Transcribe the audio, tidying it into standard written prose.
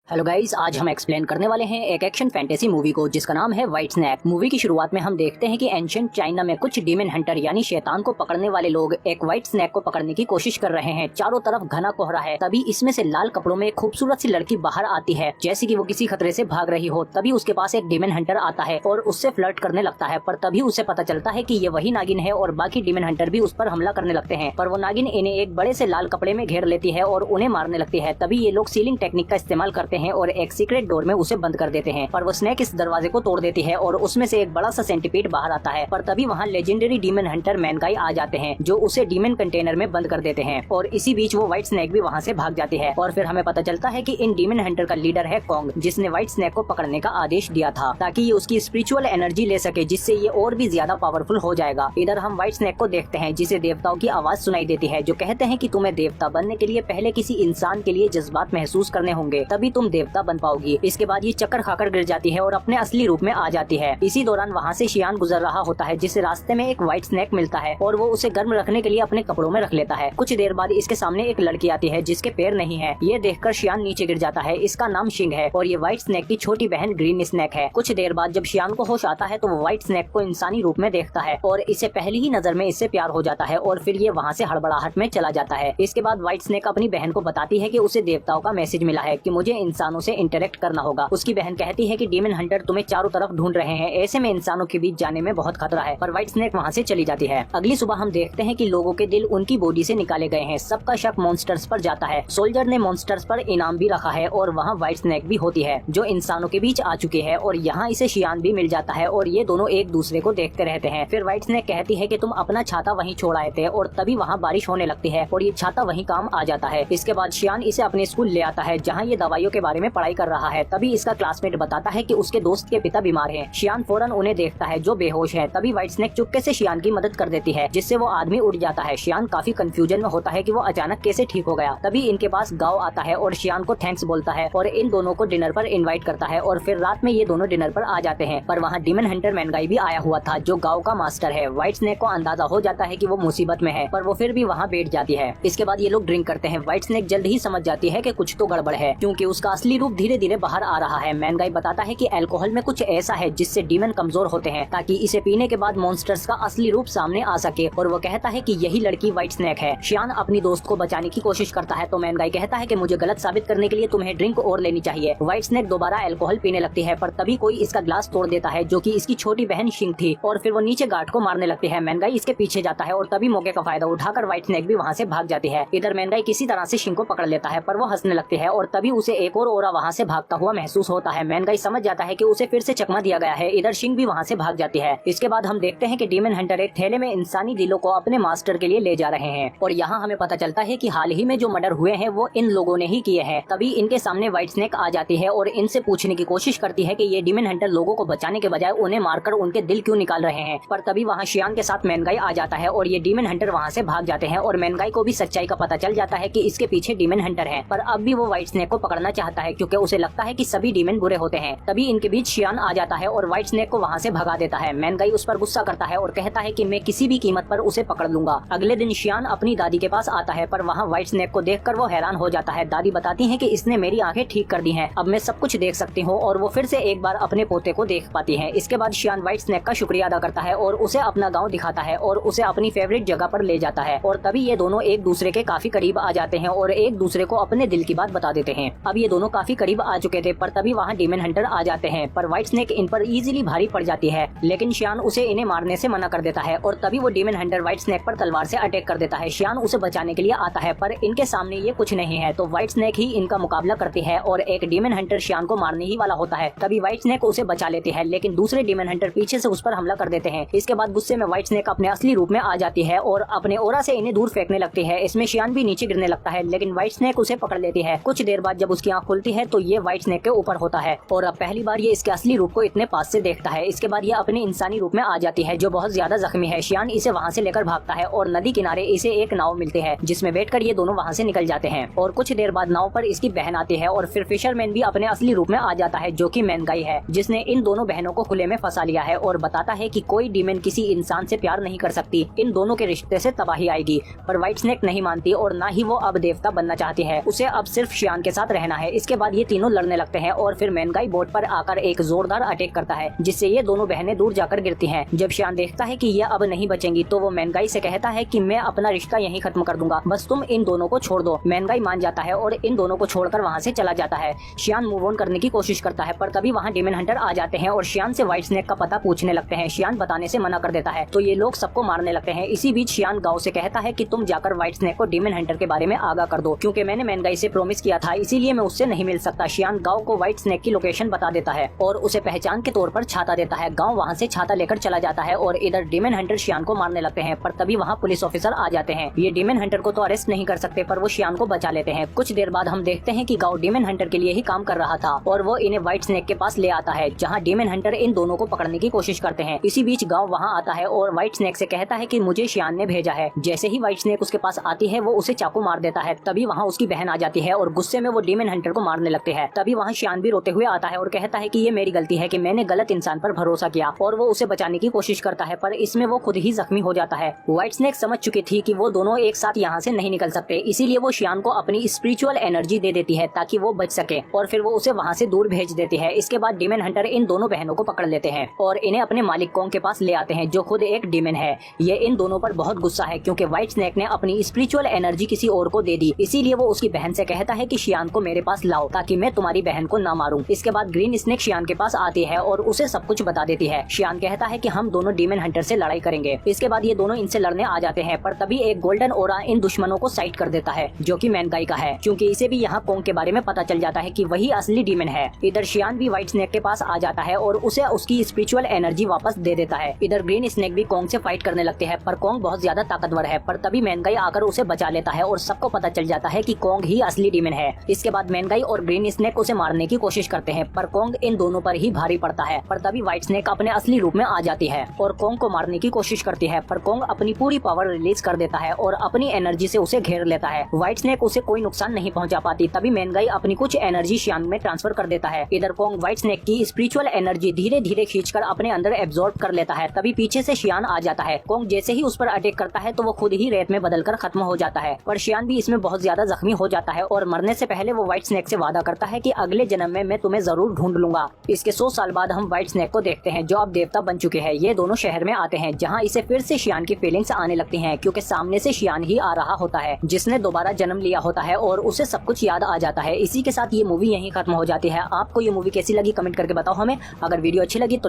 Hello guys, आज हम explain करने वाले हैं एक एक्शन फैंटेसी मूवी को जिसका नाम है व्हाइट स्नैक। मूवी की शुरुआत में हम देखते हैं कि एंशिएंट चाइना में कुछ डीमन हंटर यानी शैतान को पकड़ने वाले लोग एक व्हाइट स्नैक को पकड़ने की कोशिश कर रहे हैं। चारों तरफ घना कोहरा है। तभी इसमें से लाल कपड़ों में एक खूबसूरत सी लड़की बाहर आती है, जैसे कि वो किसी खतरे से भाग रही हो। तभी उसके पास एक डीमन हंटर आता है और उससे फ्लर्ट करने लगता है, पर तभी उसे पता चलता है कि ये वही नागिन है और बाकी डीमन हंटर भी उस पर हमला करने लगते हैं। पर वो नागिन इन्हें एक बड़े से लाल कपड़े में घेर लेती है और उन्हें मारने लगती है। तभी ये लोग सीलिंग टेक्निक का इस्तेमाल करते हैं और एक सीक्रेट डोर में उसे बंद कर देते हैं, पर वो स्नैक इस दरवाजे को तोड़ देती है और उसमें से एक बड़ा सा सेंटीपीड बाहर आता है। पर तभी वहाँ लेजेंडरी डीमन हंटर मैनगाई आ जाते हैं, जो उसे डीमन कंटेनर में बंद कर देते हैं और इसी बीच वो व्हाइट स्नैक भी वहाँ से भाग जाती है। और फिर हमें पता चलता है कि इन डीमन हंटर का लीडर है कॉन्ग, जिसने व्हाइट स्नैक को पकड़ने का आदेश दिया था ताकि ये उसकी स्पिरिचुअल एनर्जी ले सके, जिससे ये और भी ज्यादा पावरफुल हो जाएगा। इधर हम व्हाइट स्नैक को देखते हैं जिसे देवताओं की आवाज सुनाई देती है, जो कहते हैं कि तुम्हें देवता बनने के लिए पहले किसी इंसान के लिए जज्बात महसूस करने होंगे, तभी तुम देवता बन पाओगी। इसके बाद ये चक्कर खाकर गिर जाती है और अपने असली रूप में आ जाती है। इसी दौरान वहाँ से शियान गुजर रहा होता है, जिसे रास्ते में एक व्हाइट स्नैक मिलता है और वो उसे गर्म रखने के लिए अपने कपड़ों में रख लेता है। कुछ देर बाद इसके सामने एक लड़की आती है जिसके पैर नहीं है। ये देखकर शियान नीचे गिर जाता है। इसका नाम शिंग है और ये व्हाइट स्नैक की छोटी बहन ग्रीन स्नैक है। कुछ देर बाद जब शियान को होश आता है तो वो व्हाइट स्नैक को इंसानी रूप में देखता है और इसे पहली ही नजर में इससे प्यार हो जाता है और फिर ये वहाँ से हड़बड़ाहट में चला जाता है। इसके बाद व्हाइट स्नैक अपनी बहन को बताती है कि उसे देवताओं का मैसेज मिला है कि मुझे इंसानों से इंटरेक्ट करना होगा। उसकी बहन कहती है कि डीमन हंटर तुम्हें चारों तरफ ढूंढ रहे हैं, ऐसे में इंसानों के बीच जाने में बहुत खतरा है। पर व्हाइट स्नैक वहाँ से चली जाती है। अगली सुबह हम देखते हैं कि लोगों के दिल उनकी बॉडी से निकाले गए हैं। सबका शक मॉन्स्टर्स पर जाता है। सोल्जर ने मॉन्स्टर्स पर इनाम भी रखा है और वहाँ व्हाइट स्नैक भी होती है जो इंसानों के बीच आ चुकी है और यहाँ इसे शियान भी मिल जाता है और ये दोनों एक दूसरे को देखते रहते हैं। फिर व्हाइट स्नैक कहती है कि तुम अपना छाता वहीं छोड़ आए थे और तभी वहाँ बारिश होने लगती है और ये छाता वहीं काम आ जाता है। इसके बाद शियान इसे अपने स्कूल ले आता है जहाँ ये दवाइयों के बारे में पढ़ाई कर रहा है। तभी इसका क्लासमेट बताता है कि उसके दोस्त के पिता बीमार हैं। शियान फौरन उन्हें देखता है जो बेहोश है। तभी व्हाइट स्नैक चुपके से शियान की मदद कर देती है, जिससे वो आदमी उड़ जाता है। शियान काफी कंफ्यूजन में होता है कि वो अचानक कैसे ठीक हो गया। तभी इनके पास गांव आता है और शियान को थैंक्स बोलता है और इन दोनों को डिनर पर इनवाइट करता है और फिर रात में ये दोनों डिनर पर आ जाते हैं। पर वहाँ डीमन हंटर मैनगाई भी आया हुआ था जो गाँव का मास्टर है। व्हाइट स्नैक को अंदाजा हो जाता है कि वो मुसीबत में है, पर वो फिर भी वहाँ बैठ जाती है। इसके बाद ये लोग ड्रिंक करते हैं। व्हाइट स्नैक जल्द ही समझ जाती है कि कुछ तो गड़बड़ है, क्योंकि उसका असली रूप धीरे धीरे बाहर आ रहा है। मैनगाई बताता है कि अल्कोहल में कुछ ऐसा है जिससे डीमन कमजोर होते हैं, ताकि इसे पीने के बाद मॉन्स्टर्स का असली रूप सामने आ सके। और वो कहता है कि यही लड़की व्हाइट स्नैक है। शियान अपनी दोस्त को बचाने की कोशिश करता है तो मैनगाई कहता है कि मुझे गलत साबित करने के लिए तुम्हें ड्रिंक और लेनी चाहिए। व्हाइट स्नैक दोबारा अल्कोहल पीने लगती है, पर तभी कोई इसका ग्लास तोड़ देता है, जो कि इसकी छोटी बहन शिंग थी, और फिर वो नीचे गार्ड को मारने लगती है। मैनगाई इसके पीछे जाता है और तभी मौके का फायदा उठाकर व्हाइट स्नैक भी वहाँ से भाग जाती है। इधर मैनगाई किसी तरह से शिंग को पकड़ लेता है, पर वो हंसने लगती है और तभी उसे एक और ओरा वहाँ से भागता हुआ महसूस होता है। मैनगाई समझ जाता है कि उसे फिर से चकमा दिया गया है। इधर शिंग भी वहाँ से भाग जाती है। इसके बाद हम देखते हैं कि डीमन हंटर एक थैले में इंसानी दिलों को अपने मास्टर के लिए ले जा रहे हैं और यहाँ हमें पता चलता है कि हाल ही में जो मर्डर हुए हैं वो इन लोगों ने ही किए हैं। तभी इनके सामने व्हाइट स्नैक आ जाती है और इनसे पूछने की कोशिश करती है कि ये डीमन हंटर लोगों को बचाने के बजाय उन्हें मारकर उनके दिल क्यों निकाल रहे हैं। पर तभी वहाँ शियान के साथ मैनगाई आ जाता है और ये डीमन हंटर वहाँ से भाग जाते हैं और मैनगाई को भी सच्चाई का पता चल जाता है कि इसके पीछे डीमन हंटर है। पर अब भी वो व्हाइट स्नैक को पकड़ना चाहता है, क्योंकि उसे लगता है कि सभी डीमन बुरे होते हैं। तभी इनके बीच शियान आ जाता है और व्हाइट स्नैक को वहाँ से भगा देता है। मैनगाई उस पर गुस्सा करता है और कहता है कि मैं किसी भी कीमत पर उसे पकड़ लूंगा। अगले दिन शियान अपनी दादी के पास आता है, पर वहाँ व्हाइट स्नैक को देखकर वो हैरान हो जाता है। दादी बताती है कि इसने मेरी आंखें ठीक कर दी हैं, अब मैं सब कुछ देख सकती हूँ, और वो फिर से एक बार अपने पोते को देख पाती है। इसके बाद शियान व्हाइट स्नैक का शुक्रिया अदा करता है और उसे अपना गाँव दिखाता है और उसे अपनी फेवरेट जगह पर ले जाता है। और तभी ये दोनों एक दूसरे के काफी करीब आ जाते हैं और एक दूसरे को अपने दिल की बात बता देते हैं। अब ये दोनों काफी करीब आ चुके थे, पर तभी वहाँ डीमन हंटर आ जाते हैं। पर व्हाइट स्नैक इन पर इजीली भारी पड़ जाती है, लेकिन शियान उसे इन्हें मारने से मना कर देता है और तभी वो डीमन हंटर व्हाइट स्नैक पर तलवार से अटैक कर देता है। शियान उसे बचाने के लिए आता है, पर इनके सामने ये कुछ नहीं है, तो व्हाइट स्नैक ही इनका मुकाबला करती है और एक डीमन हंटर शियान को मारने ही वाला होता है। तभी व्हाइट स्नैक उसे बचा लेती है, लेकिन दूसरे डीमन हंटर पीछे से उस पर हमला कर देते हैं। इसके बाद गुस्से में व्हाइट स्नैक अपने असली रूप में आ जाती है और अपने ओरा से इन्हें दूर फेंकने लगती है। इसमें शियान भी नीचे गिरने लगता है, लेकिन व्हाइट स्नैक उसे पकड़ लेती है। कुछ देर बाद जब उसकी आँख खुलती है तो ये व्हाइट स्नैक के ऊपर होता है और अब पहली बार ये इसके असली रूप को इतने पास से देखता है। इसके बाद ये अपने इंसानी रूप में आ जाती है, जो बहुत ज्यादा जख्मी है। शियान इसे वहाँ से लेकर भागता है और नदी किनारे इसे एक नाव मिलती है, जिसमें बैठकर ये दोनों वहाँ से निकल जाते हैं। और कुछ देर बाद नाव पर इसकी बहन आती है और फिर फिशरमैन भी अपने असली रूप में आ जाता है, जो कि मैनगाई है, जिसने इन दोनों बहनों को खुले में फंसा लिया है और बताता है कि कोई डीमन किसी इंसान से प्यार नहीं कर सकती, इन दोनों के रिश्ते से तबाही आएगी। पर व्हाइट स्नैक नहीं मानती और ना ही वो अब देवता बनना चाहती है, उसे अब सिर्फ शियान के साथ रहना है। इसके बाद ये तीनों लड़ने लगते हैं और फिर मैनगाई बोट पर आकर एक जोरदार अटैक करता है, जिससे ये दोनों बहनें दूर जाकर गिरती हैं। जब शियान देखता है कि ये अब नहीं बचेंगी तो वो मैनगाई से कहता है कि मैं अपना रिश्ता यहीं खत्म कर दूंगा, बस तुम इन दोनों को छोड़ दो। मैनगाई मान जाता है और इन दोनों को छोड़कर वहाँ से चला जाता है। शियान मूव ऑन करने की कोशिश करता है, पर तभी वहाँ डेमन हंटर आ जाते हैं और शियान से व्हाइट स्नेक का पता पूछने लगते हैं। शियान बताने से मना कर देता है तो ये लोग सबको मारने लगते हैं। इसी बीच शियान गाँव से कहता है कि तुम जाकर व्हाइट स्नेक को डेमन हंटर के बारे में आगाह कर दो, क्योंकि मैंने मैनगाई से प्रॉमिस किया था, इसीलिए मैं उससे नहीं मिल सकता। शियान गाँव को व्हाइट स्नेक की लोकेशन बता देता है और उसे पहचान के तौर पर छाता देता है। गाँव वहाँ से छाता लेकर चला जाता है और इधर डेमन हंटर शियान को मारने लगते हैं, पर तभी वहाँ पुलिस ऑफिसर आ जाते हैं। ये डेमन हंटर को तो अरेस्ट नहीं कर सकते, पर वो शियान को बचा लेते हैं। कुछ देर बाद हम देखते हैं कि गाँव डेमन हंटर के लिए ही काम कर रहा था और वो इन्हें व्हाइट स्नेक के पास ले आता है, जहाँ डेमन हंटर इन दोनों को पकड़ने की कोशिश करते हैं। इसी बीच गाँव वहाँ आता है और व्हाइट स्नेक से कहता है कि मुझे शियान ने भेजा है। जैसे ही व्हाइट स्नेक उसके पास आती है वो उसे चाकू मार देता है। तभी वहाँ उसकी बहन आ जाती है और गुस्से में वो डेमन हंटर को मारने लगते हैं। तभी वहाँ शियान भी रोते हुए आता है और कहता है कि ये मेरी गलती है कि मैंने गलत इंसान पर भरोसा किया, और वो उसे बचाने की कोशिश करता है, पर इसमें वो खुद ही जख्मी हो जाता है। व्हाइट स्नेक समझ चुकी थी कि वो दोनों एक साथ यहाँ से नहीं निकल सकते, इसीलिए वो शियान को अपनी स्पिरिचुअल एनर्जी दे देती है ताकि वो बच सके, और फिर वो उसे वहाँ से दूर भेज देती है। इसके बाद डेमन हंटर इन दोनों बहनों को पकड़ लेते हैं और इन्हें अपने मालिक कोंग के पास ले आते हैं, जो खुद एक डेमन है। ये इन दोनों पर बहुत गुस्सा है क्योंकि व्हाइट स्नेक ने अपनी स्पिरिचुअल एनर्जी किसी और को दे दी, इसीलिए वो उसकी बहन से कहता है कि शियान को मेरे पास लाओ ताकि मैं तुम्हारी बहन को ना मारूं। इसके बाद ग्रीन स्नेक शियान के पास आती है और उसे सब कुछ बता देती है। शियान कहता है कि हम दोनों डेमन हंटर से लड़ाई करेंगे। इसके बाद ये दोनों इनसे लड़ने आ जाते हैं, पर तभी एक गोल्डन ओरा इन दुश्मनों को साइड कर देता है, जो कि मैनगाई का है, क्योंकि इसे भी यहाँ कोंग के बारे में पता चल जाता है कि वही असली डीमन है। इधर शियान भी व्हाइट स्नेक के पास आ जाता है और उसे उसकी स्पिरिचुअल एनर्जी वापस दे देता है। इधर ग्रीन स्नेक भी कोंग से फाइट करने लगते हैं, पर कोंग बहुत ज्यादा ताकतवर है, पर तभी मैनगाई आकर उसे बचा लेता है और सबको पता चल जाता है कि कोंग ही असली डीमन है। इसके बाद मैनगाई और ग्रीन स्नेक उसे मारने की कोशिश करते हैं, पर कोंग इन दोनों पर ही भारी पड़ता है। पर तभी व्हाइट स्नेक अपने असली रूप में आ जाती है और कोंग को मारने की कोशिश करती है, पर कोंग अपनी पूरी पावर रिलीज कर देता है और अपनी एनर्जी से उसे घेर लेता है। व्हाइट स्नेक उसे कोई नुकसान नहीं पहुंचा पाती। तभी मैनगाई अपनी कुछ एनर्जी शियान में ट्रांसफर कर देता है। इधर कोंग व्हाइट स्नेक की स्पिरिचुअल एनर्जी धीरे धीरे खींचकर अपने अंदर एब्जॉर्ब कर लेता है। तभी पीछे से शियान आ जाता है। कोंग जैसे ही उस पर अटैक करता है तो वो खुद ही रेत में बदलकर खत्म हो जाता है, पर शियान भी इसमें बहुत ज्यादा जख्मी हो जाता है और मरने से पहले वो व्हाइट स्नेक से वादा करता है कि अगले जन्म में मैं तुम्हें जरूर ढूंढ लूंगा। इसके 100 साल बाद हम व्हाइट स्नेक को देखते हैं, जो अब देवता बन चुके हैं। ये दोनों शहर में आते हैं, जहाँ इसे फिर से शियान की फीलिंग्स आने लगती हैं, क्योंकि सामने से शियान ही आ रहा होता है, जिसने दोबारा जन्म लिया होता है और उसे सब कुछ याद आ जाता है। इसी के साथ ये मूवी यहीं खत्म हो जाती है। आपको ये मूवी कैसी लगी कमेंट करके बताओ हमें। अगर वीडियो अच्छी लगी तो